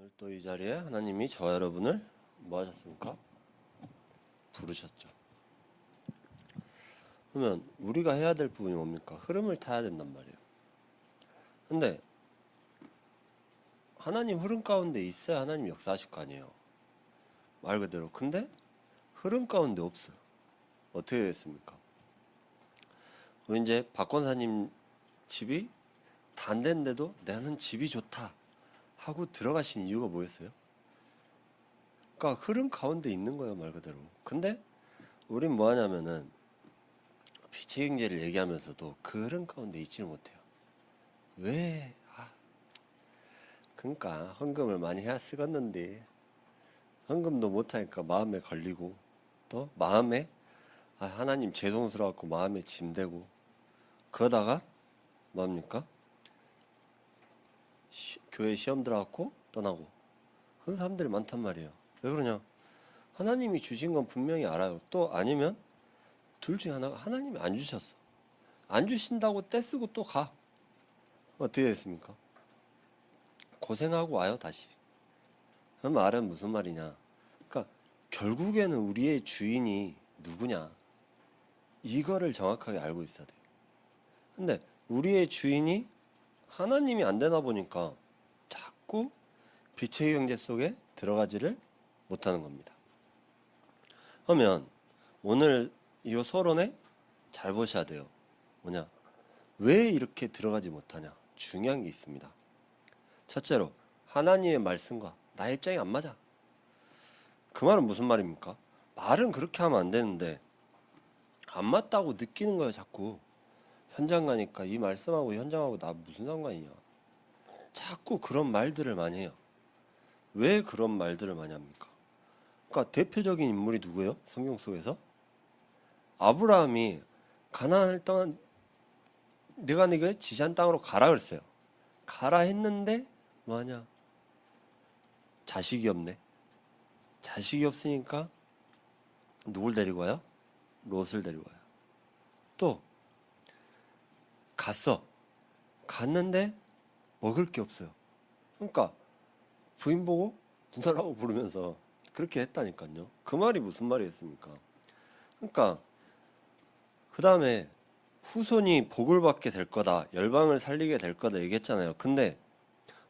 오늘 또 이 자리에 하나님이 저와 여러분을 뭐 하셨습니까? 부르셨죠. 그러면 우리가 해야 될 부분이 뭡니까? 흐름을 타야 된단 말이에요. 근데 하나님 흐름 가운데 있어야 하나님 역사하실 거 아니에요. 말 그대로. 근데 흐름 가운데 없어요. 어떻게 됐습니까? 이제 박 권사님 집이 다 안 됐는데도 나는 집이 좋다 하고 들어가신 이유가 뭐였어요? 그러니까 흐름 가운데 있는 거예요, 말 그대로. 근데 우린 뭐 하냐면은 빛의 경제를 얘기하면서도 그 흐름 가운데 있지를 못해요. 왜? 그러니까 헌금을 많이 해야 쓰겠는데 헌금도 못하니까 마음에 걸리고 또 마음에 하나님 죄송스러워갖고 마음에 짐되고 그러다가 뭡니까? 교회 시험 들어갖고 떠나고 그런 사람들이 많단 말이에요. 왜 그러냐? 하나님이 주신 건 분명히 알아요. 또 아니면 둘 중에 하나가 하나님이 안 주셨어. 안 주신다고 떼쓰고 또 가. 어떻게 됐습니까? 고생하고 와요 다시. 그 말은 무슨 말이냐? 그러니까 결국에는 우리의 주인이 누구냐? 이거를 정확하게 알고 있어야 돼요. 근데 우리의 주인이 하나님이 안 되나 보니까 자꾸 빛의 경제 속에 들어가지를 못하는 겁니다. 그러면 오늘 이 서론에 잘 보셔야 돼요. 뭐냐? 왜 이렇게 들어가지 못하냐? 중요한 게 있습니다. 첫째로 하나님의 말씀과 나의 입장이 안 맞아. 그 말은 무슨 말입니까? 말은 그렇게 하면 안 되는데 안 맞다고 느끼는 거예요. 자꾸 현장 가니까 이 말씀하고 현장하고 나 무슨 상관이냐. 자꾸 그런 말들을 많이 해요. 왜 그런 말들을 많이 합니까? 그러니까 대표적인 인물이 누구예요? 성경 속에서 아브라함이 가나안을 떠난 내가 네게 지시한 땅으로 가라 그랬어요. 가라 했는데 뭐하냐? 자식이 없네. 자식이 없으니까 누굴 데리고 와요? 롯을 데리고 와요. 또 갔는데 먹을 게 없어요. 그러니까 부인 보고 누나라고 부르면서 그렇게 했다니까요. 그 말이 무슨 말이겠습니까? 그러니까 그 다음에 후손이 복을 받게 될 거다, 열방을 살리게 될 거다 얘기했잖아요. 근데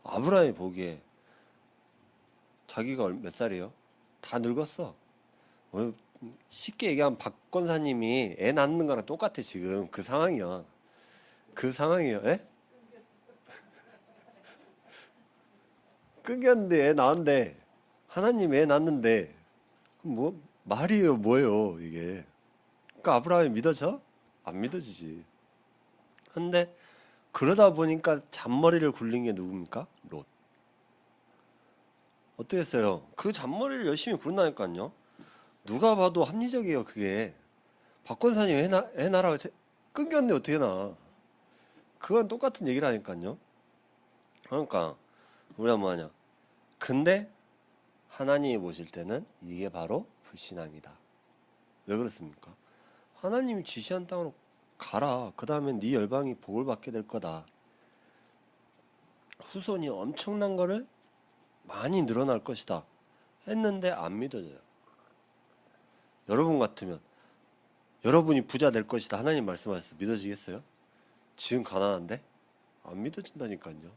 아브라함이 보기에 자기가 몇 살이에요? 다 늙었어. 쉽게 얘기하면 박 권사님이 애 낳는 거랑 똑같아. 지금 그 상황이야. 그 상황이에요. 에? 끊겼는데 애 낳았는데 하나님 애 낳는데 뭐 말이에요 뭐예요 이게. 그러니까 아브라함이 믿어져? 안 믿어지지. 근데 그러다 보니까 잔머리를 굴린 게 누굽니까? 롯. 어떻게 했어요? 그 잔머리를 열심히 굴린다니까요. 누가 봐도 합리적이에요 그게. 박권사님 애 낳으라고 끊겼는데 어떻게 낳아. 그건 똑같은 얘기라니까요. 그러니까 우리가 뭐하냐. 근데 하나님이 보실 때는 이게 바로 불신앙이다. 왜 그렇습니까? 하나님이 지시한 땅으로 가라. 그 다음에 네 열방이 복을 받게 될 거다. 후손이 엄청난 거를 많이 늘어날 것이다. 했는데 안 믿어져요. 여러분 같으면 여러분이 부자 될 것이다. 하나님 말씀하셨어. 믿어지겠어요? 지금 가난한데? 안 믿어진다니까요.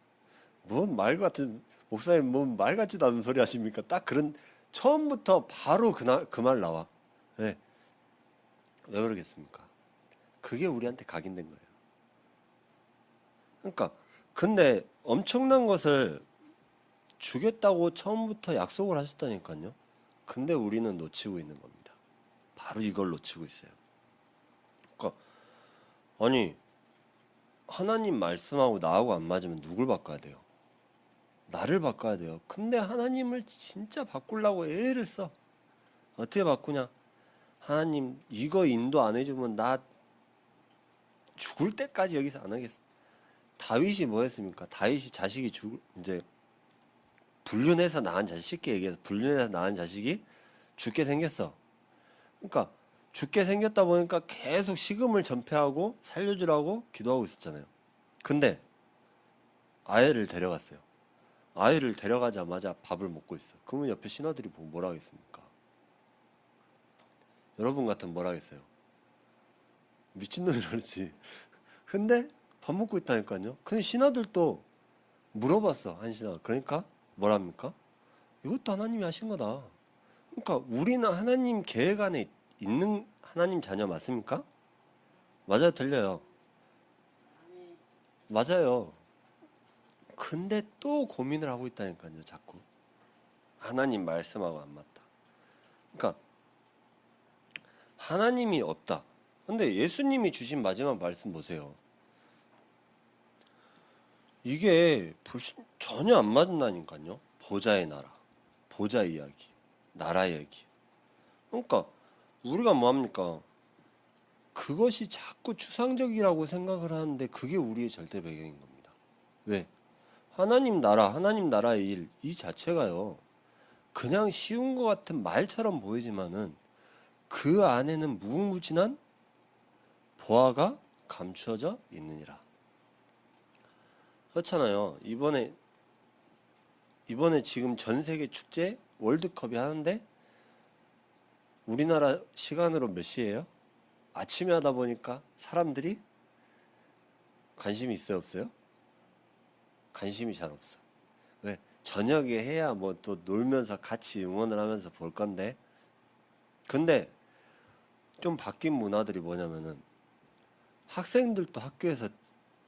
뭔 말 같은 목사님 뭔 말 같지도 않은 소리 하십니까? 딱 그런 처음부터 바로 그 말 나와. 네. 왜 그러겠습니까? 그게 우리한테 각인된 거예요. 그러니까 근데 엄청난 것을 주겠다고 처음부터 약속을 하셨다니까요. 근데 우리는 놓치고 있는 겁니다. 바로 이걸 놓치고 있어요. 그러니까 아니 하나님 말씀하고 나하고 안 맞으면 누굴 바꿔야 돼요? 나를 바꿔야 돼요. 근데 하나님을 진짜 바꾸려고 애를 써. 어떻게 바꾸냐? 하나님 이거 인도 안 해주면 나 죽을 때까지 여기서 안 하겠어. 다윗이 뭐 했습니까? 다윗이 자식이 이제 불륜해서 낳은 자식, 쉽게 얘기해서 불륜해서 낳은 자식이 죽게 생겼어. 그러니까 죽게 생겼다 보니까 계속 식음을 전폐하고 살려주라고 기도하고 있었잖아요. 근데 아예를 데려갔어요. 아이를 데려가자마자 밥을 먹고 있어. 그러면 옆에 신하들이 보고 뭐라 하겠습니까? 여러분 같으면 뭐라 하겠어요? 미친놈이라 그러지. 근데 밥 먹고 있다니까요. 근데 신하들도 물어봤어, 한 신하. 그러니까 뭐랍니까? 이것도 하나님이 하신 거다. 그러니까 우리는 하나님 계획 안에 있는 하나님 자녀 맞습니까? 맞아요, 들려요. 맞아요. 근데 또 고민을 하고 있다니까요, 자꾸. 하나님 말씀하고 안 맞다. 그러니까 하나님이 없다. 근데 예수님이 주신 마지막 말씀 보세요. 이게 전혀 안 맞는다니까요. 보좌의 나라, 보좌 이야기, 나라 얘기. 그러니까 우리가 뭐합니까? 그것이 자꾸 추상적이라고 생각을 하는데 그게 우리의 절대 배경인 겁니다. 왜? 하나님 나라, 하나님 나라의 일, 이 자체가요. 그냥 쉬운 것 같은 말처럼 보이지만은 그 안에는 무궁무진한 보화가 감추어져 있느니라. 그렇잖아요. 이번에 지금 전 세계 축제 월드컵이 하는데 우리나라 시간으로 몇 시예요? 아침에 하다 보니까 사람들이 관심이 있어요, 없어요? 관심이 잘 없어. 왜? 저녁에 해야 뭐 또 놀면서 같이 응원을 하면서 볼 건데. 근데 좀 바뀐 문화들이 뭐냐면은 학생들도 학교에서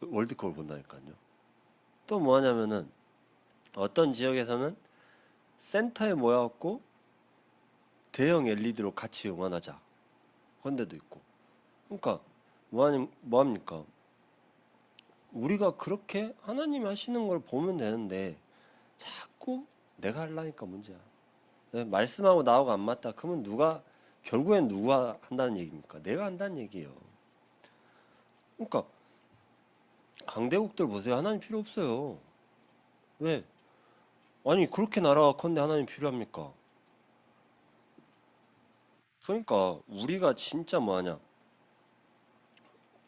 월드컵을 본다니까요. 또 뭐 하냐면은 어떤 지역에서는 센터에 모여갖고 대형 LED로 같이 응원하자. 그런 데도 있고. 그러니까 뭐합니까? 우리가 그렇게 하나님이 하시는 걸 보면 되는데 자꾸 내가 하려니까 문제야. 말씀하고 나하고 안 맞다. 그러면 결국엔 누가 한다는 얘기입니까? 내가 한다는 얘기예요. 그러니까 강대국들 보세요. 하나님 필요 없어요. 왜? 아니 그렇게 나라가 컨대 하나님 필요합니까? 그러니까 우리가 진짜 뭐하냐?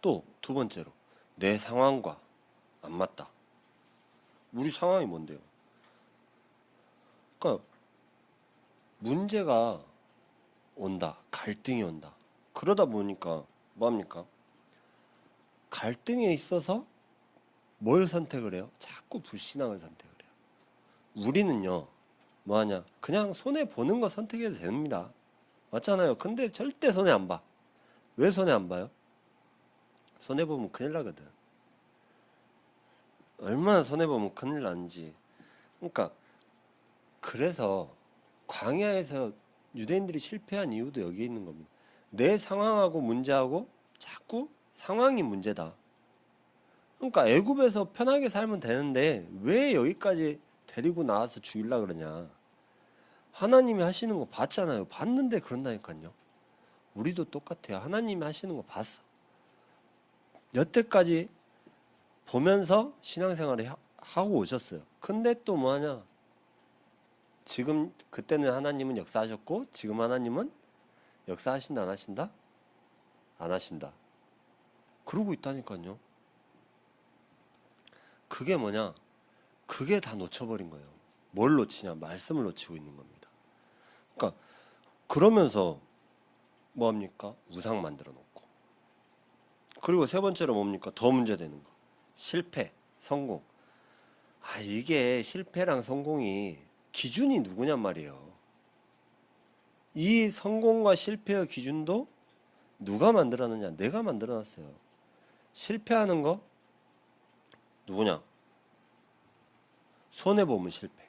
또 두 번째로 내 상황과 안 맞다. 우리 상황이 뭔데요? 그러니까 문제가 온다. 갈등이 온다. 그러다 보니까 뭐합니까? 갈등에 있어서 뭘 선택을 해요? 자꾸 불신앙을 선택을 해요. 우리는요, 뭐하냐? 그냥 손해보는 거 선택해도 됩니다. 맞잖아요. 근데 절대 손해 안 봐. 왜 손해 안 봐요? 손해보면 큰일 나거든. 얼마나 손해보면 큰일 나는지. 그러니까, 그래서 광야에서 유대인들이 실패한 이유도 여기에 있는 겁니다. 내 상황하고 문제하고 자꾸 상황이 문제다. 그러니까 애굽에서 편하게 살면 되는데 왜 여기까지 데리고 나와서 죽이려고 그러냐. 하나님이 하시는 거 봤잖아요. 봤는데 그런다니까요. 우리도 똑같아요. 하나님이 하시는 거 봤어. 여태까지 보면서 신앙생활을 하고 오셨어요. 근데 또 뭐하냐. 지금 그때는 하나님은 역사하셨고 지금 하나님은 역사하신다 안 하신다? 안 하신다. 그러고 있다니까요. 그게 뭐냐? 그게 다 놓쳐버린 거예요. 뭘 놓치냐? 말씀을 놓치고 있는 겁니다. 그러니까 그러면서 뭐합니까? 우상 만들어 놓고. 그리고 세 번째로 뭡니까? 더 문제되는 거. 실패, 성공. 이게 실패랑 성공이 기준이 누구냔 말이에요. 이 성공과 실패의 기준도 누가 만들었느냐? 내가 만들어놨어요. 실패하는 거 누구냐? 손해보면 실패.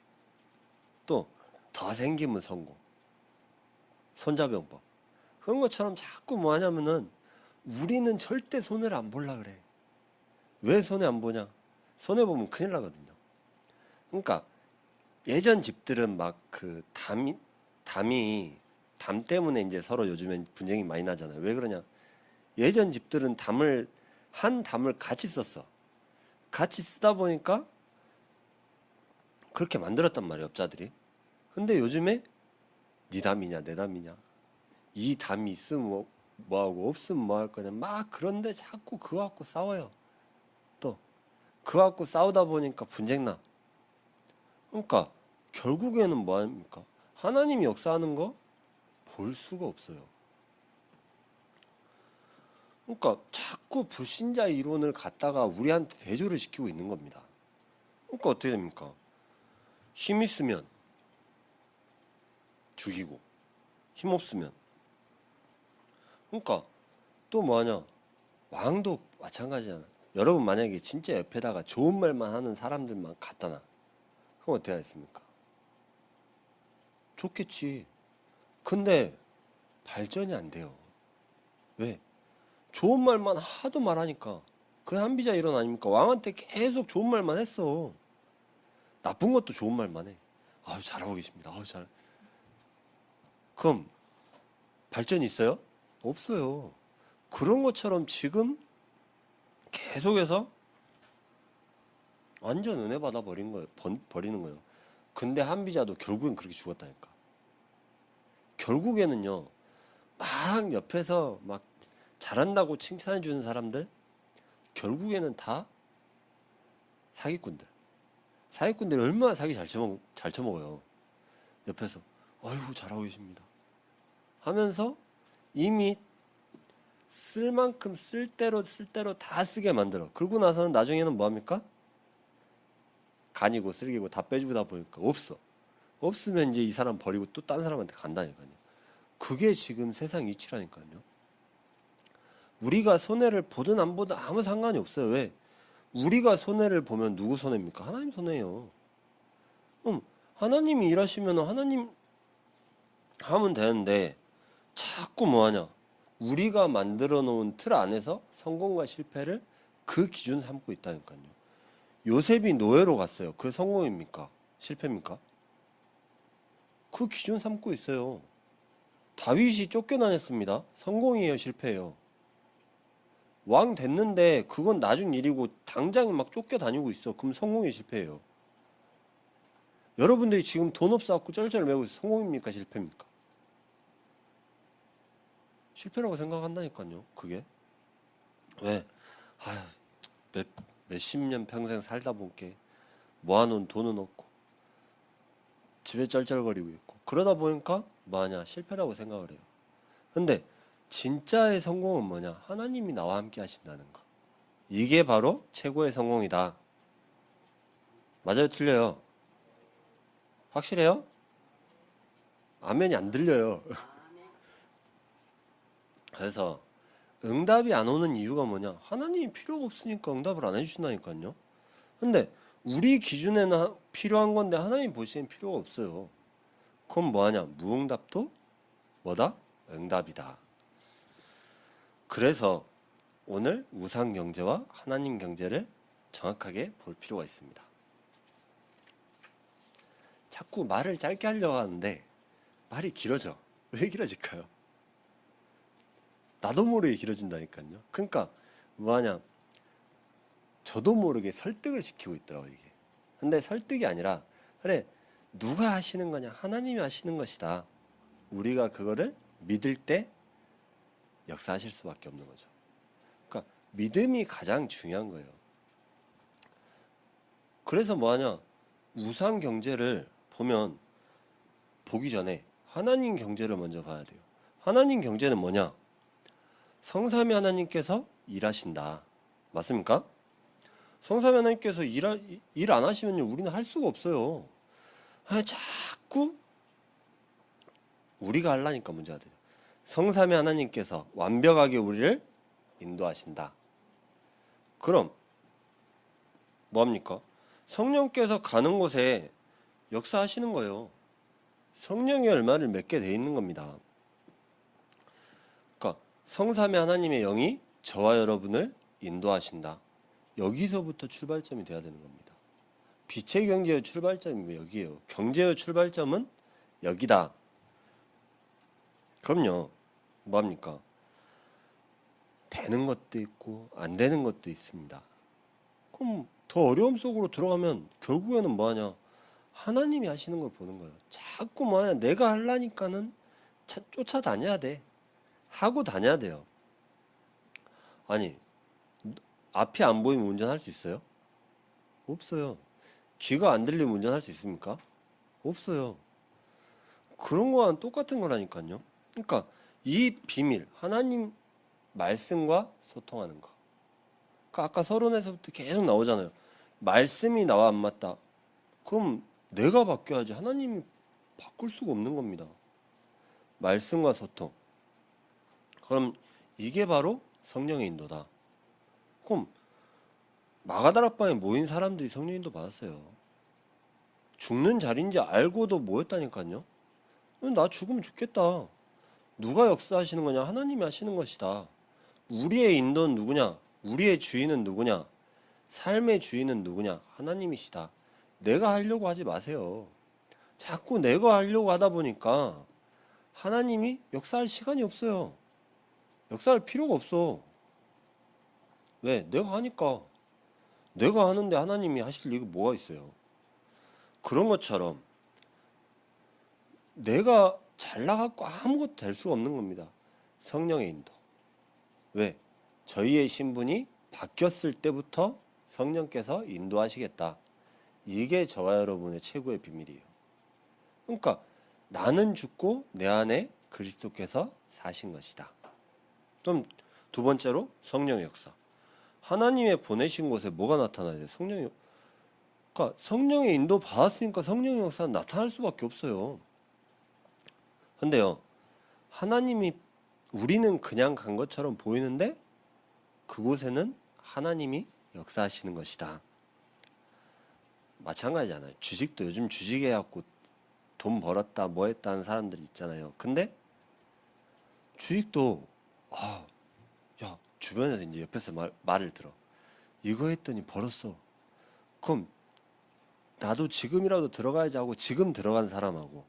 또 더 생기면 성공. 손자병법. 그런 것처럼 자꾸 뭐 하냐면은 우리는 절대 손해를 안 보려 그래. 왜 손해 안 보냐? 손해보면 큰일 나거든요. 그러니까 예전 집들은 막 그 담 때문에 이제 서로 요즘엔 분쟁이 많이 나잖아요. 왜 그러냐? 예전 집들은 한 담을 같이 썼어. 같이 쓰다 보니까 그렇게 만들었단 말이에요, 업자들이. 근데 요즘에 네 담이냐 내 담이냐, 이 담이 있으면 뭐하고 없으면 뭐 할 거냐, 막 그런데 자꾸 그거 갖고 싸워요. 또 그거 갖고 싸우다 보니까 분쟁 나. 그러니까 결국에는 뭐 아닙니까? 하나님이 역사하는 거 볼 수가 없어요. 그러니까 자꾸 불신자 이론을 갖다가 우리한테 대조를 시키고 있는 겁니다. 그러니까 어떻게 됩니까? 힘 있으면 죽이고 힘 없으면, 그러니까 또 뭐하냐, 왕도 마찬가지잖아. 여러분 만약에 진짜 옆에다가 좋은 말만 하는 사람들만 갖다 놔, 그럼 어떻게 하겠습니까? 좋겠지. 근데 발전이 안 돼요. 왜? 좋은 말만 하도 말하니까. 그게 한비자 일원 아닙니까? 왕한테 계속 좋은 말만 했어. 나쁜 것도 좋은 말만 해. 아유, 잘하고 계십니다. 아유, 잘. 그럼 발전이 있어요? 없어요. 그런 것처럼 지금 계속해서 완전 은혜 받아 버린 거예요. 버리는 거예요. 근데 한비자도 결국엔 그렇게 죽었다니까. 결국에는요, 막 옆에서 막 잘한다고 칭찬해 주는 사람들, 결국에는 다 사기꾼들. 사기꾼들이 얼마나 사기 잘 쳐먹어요. 옆에서 아이고 잘하고 계십니다 하면서 이미 쓸 만큼 쓸 대로 다 쓰게 만들어. 그러고 나서는 나중에는 뭐합니까? 간이고 쓰레기고 다 빼주다 보니까 없어. 없으면 이제 이 사람 버리고 또 딴 사람한테 간다니까요. 그게 지금 세상 이치라니까요. 우리가 손해를 보든 안 보든 아무 상관이 없어요. 왜? 우리가 손해를 보면 누구 손해입니까? 하나님 손해예요. 하나님이 일하시면 하나님 하면 되는데 자꾸 뭐하냐, 우리가 만들어 놓은 틀 안에서 성공과 실패를 그 기준 삼고 있다니까요. 요셉이 노예로 갔어요. 그 성공입니까? 실패입니까? 그 기준 삼고 있어요. 다윗이 쫓겨다녔습니다. 성공이에요, 실패예요? 왕 됐는데 그건 나중 일이고 당장에 막 쫓겨다니고 있어. 그럼 성공이에요, 실패예요? 여러분들이 지금 돈 없어갖고 쩔쩔 매고 있어. 성공입니까, 실패입니까? 실패라고 생각한다니까요. 그게 왜? 몇십 년 평생 살다 보니까 모아놓은 돈은 없고 집에 쩔쩔거리고 있고, 그러다 보니까 뭐하냐, 실패라고 생각을 해요. 근데 진짜의 성공은 뭐냐? 하나님이 나와 함께 하신다는 거. 이게 바로 최고의 성공이다. 맞아요, 틀려요? 확실해요? 아멘이 안 들려요. 그래서 응답이 안 오는 이유가 뭐냐? 하나님이 필요가 없으니까 응답을 안 해주신다니까요. 근데 우리 기준에는 필요한 건데 하나님 보시기엔 필요가 없어요. 그럼 뭐하냐? 무응답도 뭐다? 응답이다. 그래서 오늘 우상 경제와 하나님 경제를 정확하게 볼 필요가 있습니다. 자꾸 말을 짧게 하려고 하는데 말이 길어져. 왜 길어질까요? 나도 모르게 길어진다니까요. 그러니까 뭐하냐, 저도 모르게 설득을 시키고 있더라고 이게. 근데 설득이 아니라, 그래, 누가 하시는 거냐? 하나님이 하시는 것이다. 우리가 그거를 믿을 때 역사하실 수밖에 없는 거죠. 그러니까 믿음이 가장 중요한 거예요. 그래서 뭐하냐, 우상 경제를 보기 전에 하나님 경제를 먼저 봐야 돼요. 하나님 경제는 뭐냐? 성삼위 하나님께서 일하신다. 맞습니까? 성삼위 하나님께서 일 안 하시면 우리는 할 수가 없어요. 자꾸 우리가 하려니까 문제가 되죠. 성삼위 하나님께서 완벽하게 우리를 인도하신다. 그럼 뭐합니까? 성령께서 가는 곳에 역사하시는 거예요. 성령의 얼마를 맺게 돼 있는 겁니다. 그러니까 성삼위 하나님의 영이 저와 여러분을 인도하신다. 여기서부터 출발점이 돼야 되는 겁니다. 빛의 경제의 출발점이 여기예요. 경제의 출발점은 여기다. 그럼요, 뭐합니까? 되는 것도 있고 안 되는 것도 있습니다. 그럼 더 어려움 속으로 들어가면 결국에는 뭐하냐, 하나님이 하시는 걸 보는 거예요. 자꾸 뭐하냐, 내가 하려니까는 쫓아다녀야 돼. 하고 다녀야 돼요. 아니, 앞이 안 보이면 운전할 수 있어요? 없어요. 귀가 안 들리면 운전할 수 있습니까? 없어요. 그런 거랑 똑같은 거라니까요. 그러니까 이 비밀, 하나님 말씀과 소통하는 거. 그러니까 아까 서론에서부터 계속 나오잖아요. 말씀이 나와 안 맞다. 그럼 내가 바뀌어야지. 하나님이 바꿀 수가 없는 겁니다. 말씀과 소통. 그럼 이게 바로 성령의 인도다. 그럼 마가다락방에 모인 사람들이 성령 인도 받았어요. 죽는 자리인지 알고도 모였다니까요. 나 죽으면 죽겠다. 누가 역사하시는 거냐? 하나님이 하시는 것이다. 우리의 인도는 누구냐? 우리의 주인은 누구냐? 삶의 주인은 누구냐? 하나님이시다. 내가 하려고 하지 마세요. 자꾸 내가 하려고 하다 보니까 하나님이 역사할 시간이 없어요. 역사할 필요가 없어. 왜? 내가 하니까. 내가 하는데 하나님이 하실 일이 뭐가 있어요? 그런 것처럼 내가 잘 나가고 아무것도 될 수가 없는 겁니다. 성령의 인도. 왜? 저희의 신분이 바뀌었을 때부터 성령께서 인도하시겠다. 이게 저와 여러분의 최고의 비밀이에요. 그러니까 나는 죽고 내 안에 그리스도께서 사신 것이다. 그럼 두 번째로 성령의 역사. 하나님의 보내신 곳에 뭐가 나타나야 돼? 그러니까 성령의 인도 받았으니까 성령의 역사는 나타날 수밖에 없어요. 근데요, 하나님이 우리는 그냥 간 것처럼 보이는데 그곳에는 하나님이 역사하시는 것이다. 마찬가지잖아요. 주식도 요즘 주식해갖고 돈 벌었다 뭐 했다 하는 사람들이 있잖아요. 근데 주식도 야 주변에서 이제 옆에서 말을 들어. 이거 했더니 벌었어. 그럼 나도 지금이라도 들어가야지 하고 지금 들어간 사람하고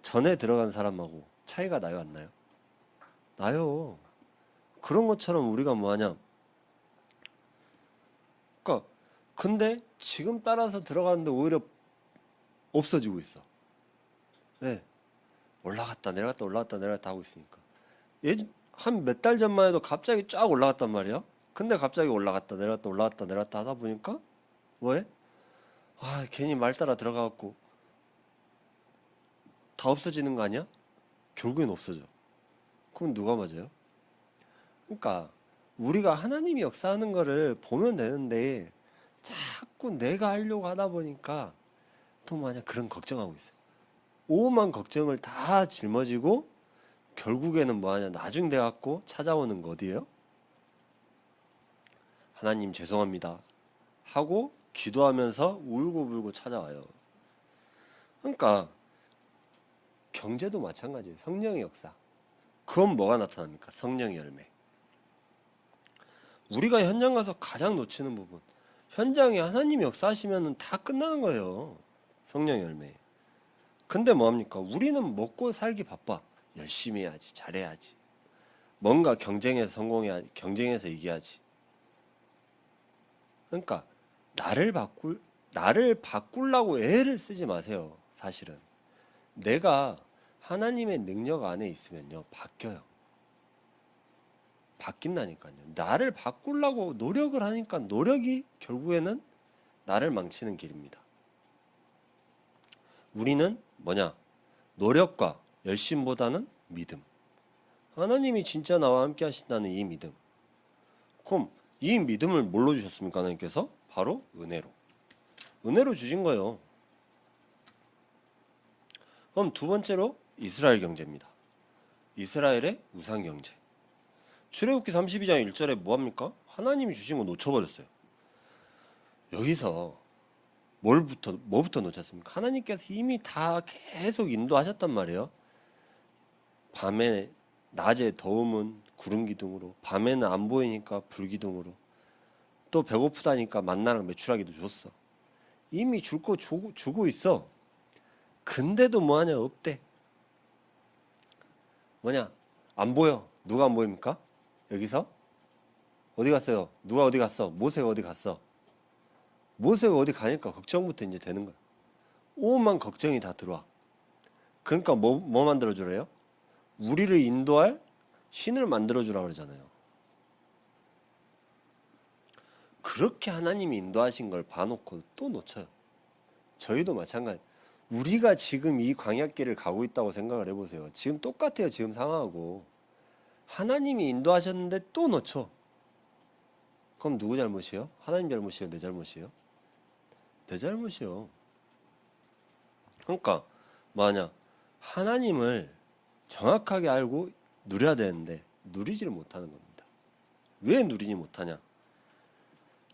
전에 들어간 사람하고 차이가 나요 안 나요? 나요. 그런 것처럼 우리가 뭐하냐? 그러니까 근데 지금 따라서 들어가는데 오히려 없어지고 있어. 네. 올라갔다 내려갔다 올라갔다 내려갔다 하고 있으니까. 한 몇 달 전만 해도 갑자기 쫙 올라갔단 말이야. 근데 갑자기 올라갔다 내려갔다 올라갔다 내려갔다 하다 보니까 뭐해? 괜히 말 따라 들어가갖고 다 없어지는 거 아니야? 결국엔 없어져. 그럼 누가 맞아요? 그러니까 우리가 하나님이 역사하는 거를 보면 되는데 자꾸 내가 하려고 하다 보니까 또 만약 그런 걱정하고 있어요. 오만 걱정을 다 짊어지고 결국에는 뭐하냐? 나중 돼갖고 찾아오는 거 어디예요? 하나님 죄송합니다 하고 기도하면서 울고불고 찾아와요. 그러니까 경제도 마찬가지예요. 성령의 역사. 그건 뭐가 나타납니까? 성령의 열매. 우리가 현장 가서 가장 놓치는 부분. 현장에 하나님이 역사하시면 다 끝나는 거예요. 성령의 열매. 근데 뭐합니까? 우리는 먹고 살기 바빠. 열심히 해야지. 잘해야지. 뭔가 경쟁에서 성공해야지. 경쟁에서 이겨야지. 그러니까 나를 바꾸려고 애를 쓰지 마세요. 사실은. 내가 하나님의 능력 안에 있으면요. 바뀌어요. 바뀐다니까요. 나를 바꾸려고 노력을 하니까 노력이 결국에는 나를 망치는 길입니다. 우리는 뭐냐? 노력과 열심보다는 믿음. 하나님이 진짜 나와 함께 하신다는 이 믿음. 그럼 이 믿음을 뭘로 주셨습니까? 하나님께서? 바로 은혜로. 은혜로 주신 거예요. 그럼 두 번째로 이스라엘 경제입니다. 이스라엘의 우상 경제. 출애굽기 32장 1절에 뭐합니까? 하나님이 주신 거 놓쳐버렸어요. 여기서 뭐부터 놓쳤습니까? 하나님께서 이미 다 계속 인도하셨단 말이에요. 밤에 낮에 더우면 구름 기둥으로, 밤에는 안 보이니까 불 기둥으로, 또 배고프다니까 만나랑 메추라기도 줬어. 이미 줄 거 주고 있어. 근데도 뭐하냐? 없대. 뭐냐? 안 보여. 누가 안 보입니까? 여기서 어디 갔어요? 누가 어디 갔어? 모세가 어디 갔어? 모세가 어디 가니까 걱정부터 이제 되는 거야. 오만 걱정이 다 들어와. 그러니까 뭐 만들어주래요? 우리를 인도할 신을 만들어주라 그러잖아요. 그렇게 하나님이 인도하신 걸 봐놓고 또 놓쳐요. 저희도 마찬가지. 우리가 지금 이 광야길을 가고 있다고 생각을 해보세요. 지금 똑같아요. 지금 상황하고. 하나님이 인도하셨는데 또 놓쳐. 그럼 누구 잘못이에요? 하나님 잘못이에요? 내 잘못이에요? 내 잘못이요. 그러니까 만약 하나님을 정확하게 알고 누려야 되는데 누리지를 못하는 겁니다. 왜 누리지 못하냐?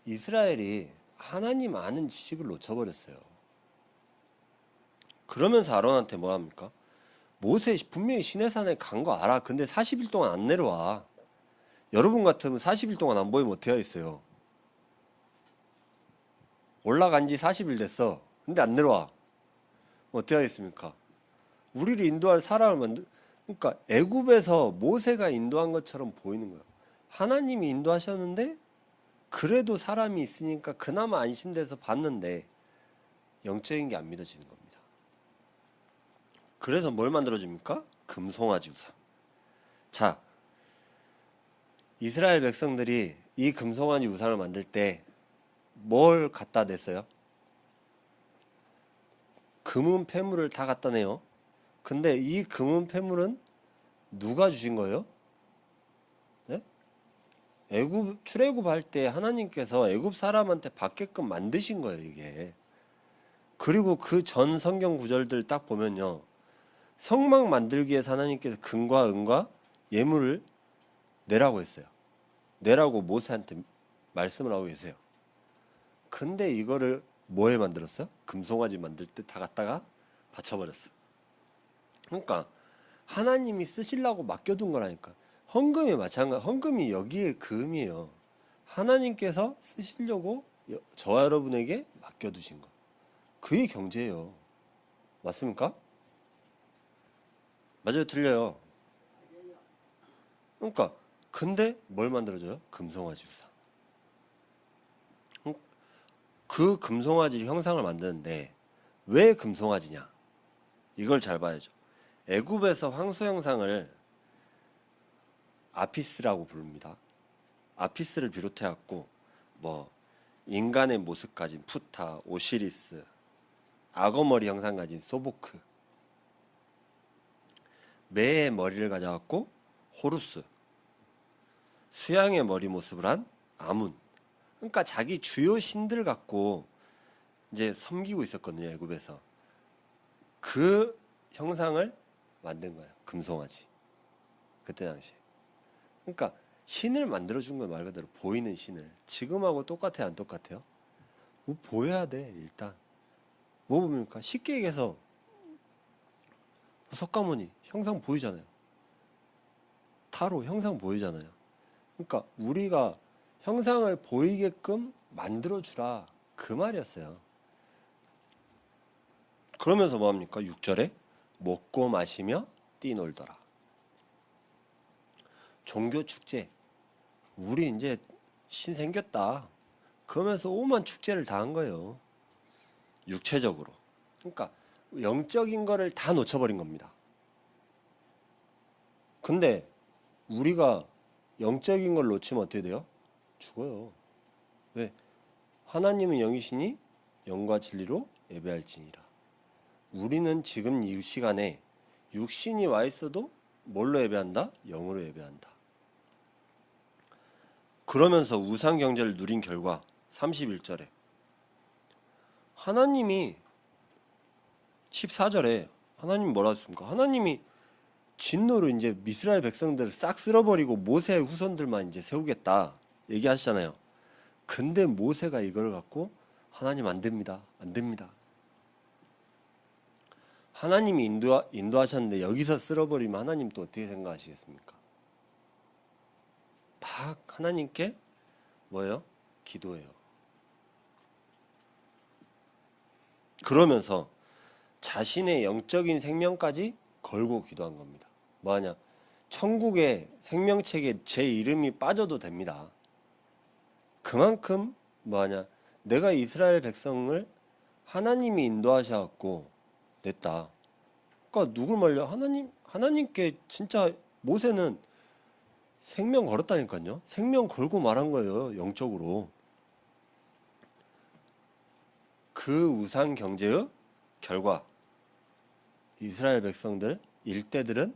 이스라엘이 하나님 아는 지식을 놓쳐버렸어요. 그러면서 아론한테 뭐 합니까? 모세 분명히 시내산에 간 거 알아. 근데 40일 동안 안 내려와. 여러분 같으면 40일 동안 안 보이면 어떻게 하겠어요? 올라간 지 40일 됐어. 근데 안 내려와. 어떻게 하겠습니까? 우리를 인도할 사람을 그러니까 애굽에서 모세가 인도한 것처럼 보이는 거예요. 하나님이 인도하셨는데 그래도 사람이 있으니까 그나마 안심돼서 봤는데 영적인 게 안 믿어지는 겁니다. 그래서 뭘 만들어줍니까? 금송아지 우상. 자, 이스라엘 백성들이 이 금송아지 우상을 만들 때 뭘 갖다 냈어요? 금은 폐물을 다 갖다 내요. 근데 이 금은 폐물은 누가 주신 거예요? 네? 출애굽할 때 하나님께서 애굽 사람한테 받게끔 만드신 거예요, 이게. 그리고 그 전 성경 구절들 딱 보면요. 성막 만들기 위해서 하나님께서 금과 은과 예물을 내라고 했어요. 내라고 모세한테 말씀을 하고 계세요. 근데 이거를 뭐에 만들었어요? 금송아지 만들 때 다 갖다가 바쳐버렸어. 그러니까 하나님이 쓰시려고 맡겨둔 거라니까. 헌금이 마찬가지. 헌금이 여기에 금이에요. 하나님께서 쓰시려고 저와 여러분에게 맡겨두신 것. 그게 경제예요. 맞습니까? 맞아요, 틀려요. 그러니까 근데 뭘 만들어줘요? 금송아지 우상. 그 금송아지 형상을 만드는데 왜 금송아지냐? 이걸 잘 봐야죠. 애굽에서 황소 형상을 아피스라고 부릅니다. 아피스를 비롯해 갖고 뭐 인간의 모습 가진 푸타, 오시리스, 악어머리 형상 가진 소보크, 매의 머리를 가져갖고 호루스, 수양의 머리 모습을 한 아문. 그러니까 자기 주요 신들 갖고 이제 섬기고 있었거든요, 애굽에서. 그 형상을 만든 거예요, 금송아지. 그때 당시에. 그러니까 신을 만들어준 거예요, 말 그대로. 보이는 신을. 지금하고 똑같아요, 안 똑같아요? 뭐 보여야 돼, 일단. 뭐 봅니까? 쉽게 얘기해서 석가모니 형상 보이잖아요. 타로 형상 보이잖아요. 그러니까 우리가 형상을 보이게끔 만들어주라, 그 말이었어요. 그러면서 뭐합니까? 6절에 먹고 마시며 뛰놀더라. 종교축제. 우리 이제 신 생겼다. 그러면서 오만 축제를 다 한 거예요. 육체적으로. 그러니까 영적인 거를 다 놓쳐버린 겁니다. 근데 우리가 영적인 걸 놓치면 어떻게 돼요? 죽어요. 왜? 하나님은 영이시니 영과 진리로 예배할지니라. 우리는 지금 이 시간에 육신이 와 있어도 뭘로 예배한다? 영으로 예배한다. 그러면서 우상 경제를 누린 결과 31절에 하나님이 14절에 하나님 뭐라 했습니까? 하나님이 진노로 이제 이스라엘 백성들을 싹 쓸어버리고 모세의 후손들만 이제 세우겠다 얘기하시잖아요. 근데 모세가 이걸 갖고 하나님 안 됩니다. 안 됩니다. 하나님이 인도하셨는데 여기서 쓸어버리면 하나님 또 어떻게 생각하시겠습니까? 막 하나님께 뭐예요? 기도해요. 그러면서 자신의 영적인 생명까지 걸고 기도한 겁니다. 뭐하냐? 천국의 생명책에 제 이름이 빠져도 됩니다. 그만큼 뭐하냐? 내가 이스라엘 백성을 하나님이 인도하셔갖고 냈다. 그러니까 누굴 말려? 하나님께 진짜 모세는 생명 걸었다니까요. 생명 걸고 말한 거예요, 영적으로. 그 우상 경제의 결과 이스라엘 백성들 일대들은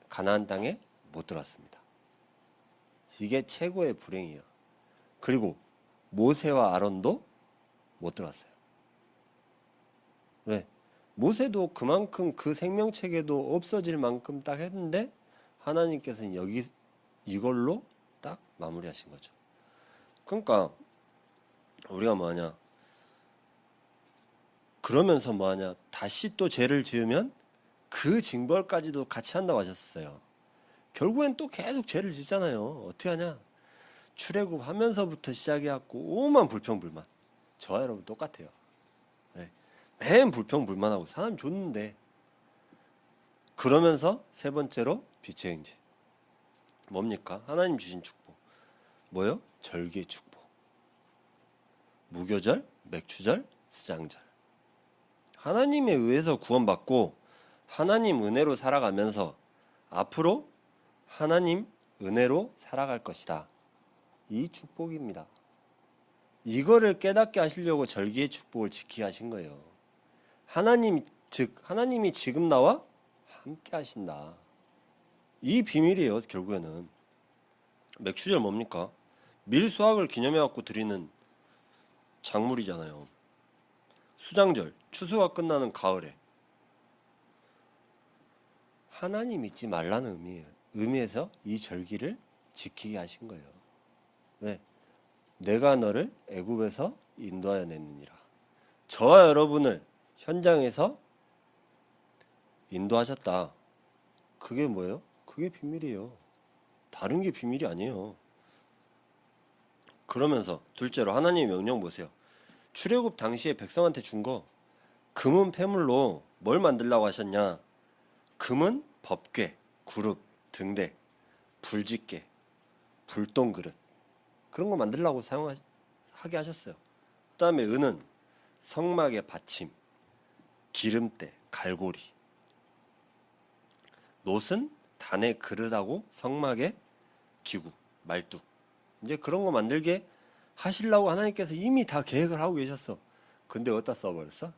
가나안 땅에 못 들어왔습니다. 이게 최고의 불행이에요. 그리고 모세와 아론도 못 들어왔어요. 왜? 모세도 그만큼 그 생명체계도 없어질 만큼 딱 했는데 하나님께서는 이걸로 딱 마무리하신 거죠. 그러니까 우리가 뭐하냐? 그러면서 뭐하냐? 다시 또 죄를 지으면 그 징벌까지도 같이 한다고 하셨어요. 결국엔 또 계속 죄를 짓잖아요. 어떻게 하냐? 출애굽하면서부터 시작해갖고 오만 불평불만. 저와 여러분 똑같아요. 네. 맨 불평불만하고 사람이 좋는데. 그러면서 세 번째로 빛의 행제. 뭡니까? 하나님 주신 축복. 뭐요? 절기의 축복. 무교절, 맥추절, 수장절. 하나님에 의해서 구원받고 하나님 은혜로 살아가면서 앞으로 하나님 은혜로 살아갈 것이다. 이 축복입니다. 이거를 깨닫게 하시려고 절기의 축복을 지키게 하신 거예요. 하나님이 지금 나와 함께 하신다. 이 비밀이에요. 결국에는 맥추절 뭡니까? 밀수확을 기념해 갖고 드리는 작물이잖아요. 수장절, 추수가 끝나는 가을에 하나님 잊지 말라는 의미에서 이 절기를 지키게 하신 거예요. 왜? 내가 너를 애굽에서 인도하여 냈느니라. 저와 여러분을 현장에서 인도하셨다. 그게 뭐예요? 그게 비밀이에요. 다른 게 비밀이 아니에요. 그러면서 둘째로 하나님의 명령 보세요. 출애굽 당시에 백성한테 준 거 금은 폐물로 뭘 만들라고 하셨냐? 금은 법궤, 구룹, 등대, 불집게, 불똥그릇 그런 거 만들라고 사용하게 하셨어요. 그 다음에 은은 성막의 받침, 기름대, 갈고리, 놋은 단의 그릇하고 성막의 기구, 말뚝. 이제 그런 거 만들게 하시려고 하나님께서 이미 다 계획을 하고 계셨어. 근데 어디다 써버렸어?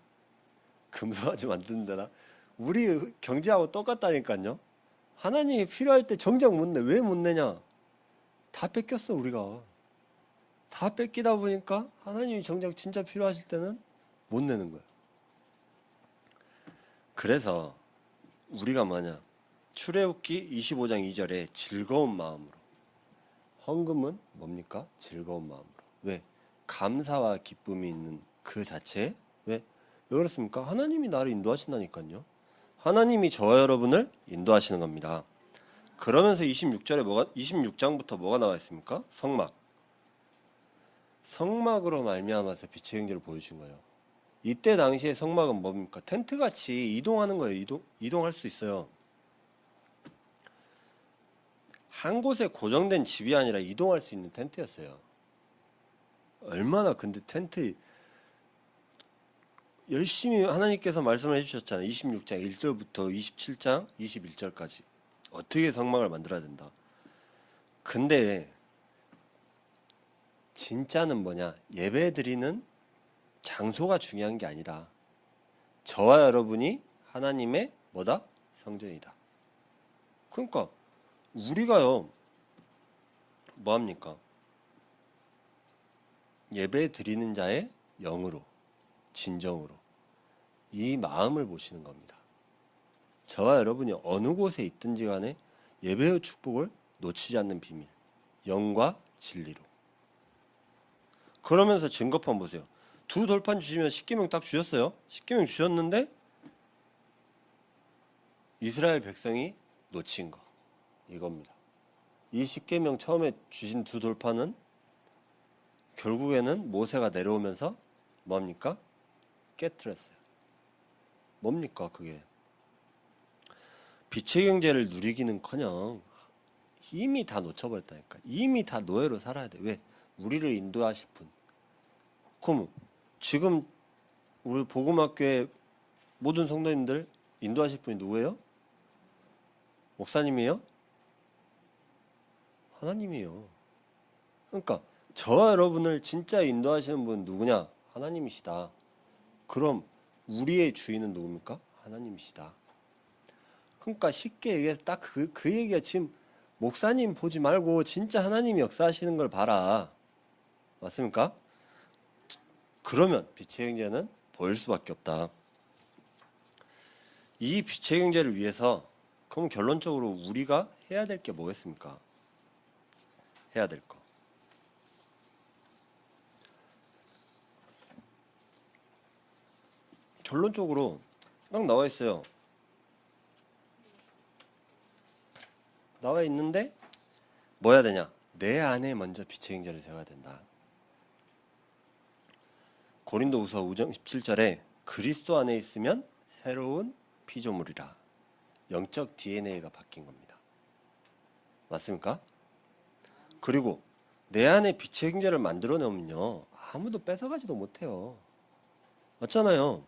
금송아지 만드는 데나. 우리 경제하고 똑같다니까요. 하나님이 필요할 때 정작 못 내. 왜 못 내냐? 다 뺏겼어 우리가. 다 뺏기다 보니까 하나님이 정작 진짜 필요하실 때는 못 내는 거야. 그래서 우리가 뭐냐? 출애굽기 25장 2절에 즐거운 마음으로. 헌금은 뭡니까? 즐거운 마음으로. 왜? 감사와 기쁨이 있는 그 자체에. 왜? 왜 그렇습니까? 하나님이 나를 인도하신다니까요. 하나님이 저와 여러분을 인도하시는 겁니다. 그러면서 26장부터 뭐가 나와 있습니까? 성막. 성막으로 말미암아서 빛의 행제를 보여주신 거예요. 이때 당시에 성막은 뭡니까? 텐트 같이 이동하는 거예요. 이동할 수 있어요. 한 곳에 고정된 집이 아니라 이동할 수 있는 텐트였어요. 얼마나 근데 텐트 열심히 하나님께서 말씀을 해주셨잖아요. 26장 1절부터 27장 21절까지 어떻게 성막을 만들어야 된다. 근데 진짜는 뭐냐? 예배 드리는 장소가 중요한 게 아니다. 저와 여러분이 하나님의 뭐다? 성전이다. 그러니까 우리가요 뭐합니까? 예배 드리는 자의 영으로 진정으로 이 마음을 보시는 겁니다. 저와 여러분이 어느 곳에 있든지 간에 예배의 축복을 놓치지 않는 비밀, 영과 진리로. 그러면서 증거판 보세요. 2돌판 주시면 십계명 딱 주셨어요. 십계명 주셨는데 이스라엘 백성이 놓친 거 이겁니다. 이 십계명 처음에 주신 2돌판은 결국에는 모세가 내려오면서 뭡니까? 깨트렸어요. 뭡니까 그게? 빛의 경제를 누리기는커녕 이미 다 놓쳐버렸다니까. 이미 다 노예로 살아야 돼. 왜? 우리를 인도하실 분. 그럼 지금 우리 복음학교의 모든 성도님들 인도하실 분이 누구예요? 목사님이에요? 하나님이에요. 그러니까 저와 여러분을 진짜 인도하시는 분 누구냐? 하나님이시다. 그럼 우리의 주인은 누굽니까? 하나님이시다. 그러니까 쉽게 얘기해서 딱 그 얘기가 지금 목사님 보지 말고 진짜 하나님이 역사하시는 걸 봐라. 맞습니까? 그러면 빛의 형제는 보일 수밖에 없다. 이 빛의 형제를 위해서 그럼 결론적으로 우리가 해야 될 게 뭐겠습니까? 해야 될 거. 결론적으로 딱 나와 있어요. 나와 있는데 뭐 해야 되냐? 내 안에 먼저 빛의 형제를 세워야 된다. 고린도후서 5장 17절에 그리스도 안에 있으면 새로운 피조물이라. 영적 DNA가 바뀐 겁니다. 맞습니까? 그리고 내 안에 빛의 형제를 만들어 놓으면요, 아무도 뺏어가지도 못해요. 맞잖아요.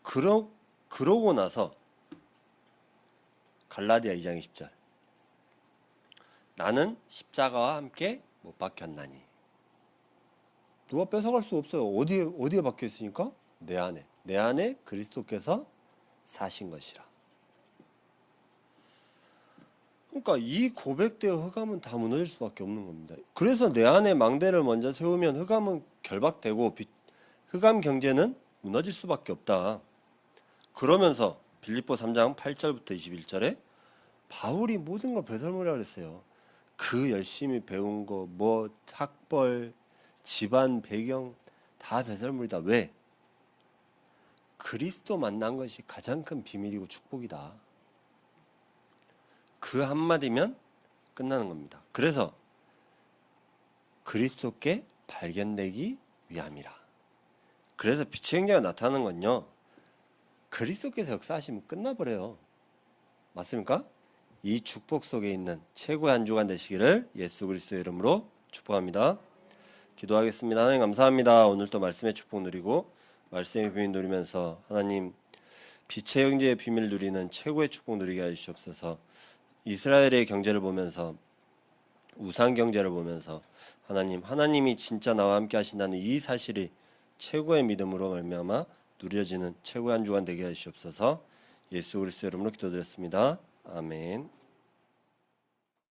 그러고 나서 갈라디아 2장 20절, 나는 십자가와 함께 못 박혔나니. 누가 뺏어갈 수 없어요. 어디에 박혀 있으니까? 내 안에 그리스도께서 사신 것이라. 그러니까 이 고백대의 흑암은 다 무너질 수밖에 없는 겁니다. 그래서 내 안에 망대를 먼저 세우면 흑암은 결박되고 흑암 경제는 무너질 수밖에 없다. 그러면서 빌립보 3장 8절부터 21절에 바울이 모든 걸 배설물이라고 그랬어요. 그 열심히 배운 거, 뭐 학벌, 집안 배경 다 배설물이다. 왜? 그리스도 만난 것이 가장 큰 비밀이고 축복이다. 그 한마디면 끝나는 겁니다. 그래서 그리스도께 발견되기 위함이라. 그래서 빛의 형제가 나타나는 건요, 그리스도께서 역사하시면 끝나버려요. 맞습니까? 이 축복 속에 있는 최고의 한 주간 되시기를 예수 그리스도의 이름으로 축복합니다. 기도하겠습니다. 하나님 감사합니다. 오늘 또 말씀의 축복 누리고 말씀의 비밀 누리면서 하나님 빛의 형제의 비밀 누리는 최고의 축복 누리게 해주시옵소서. 이스라엘의 경제를 보면서, 우상 경제를 보면서 하나님이 진짜 나와 함께 하신다는 이 사실이 최고의 믿음으로 말미암아 누려지는 최고의 한 주간 되게 하시옵소서. 예수 그리스도의 이름으로 기도드렸습니다. 아멘.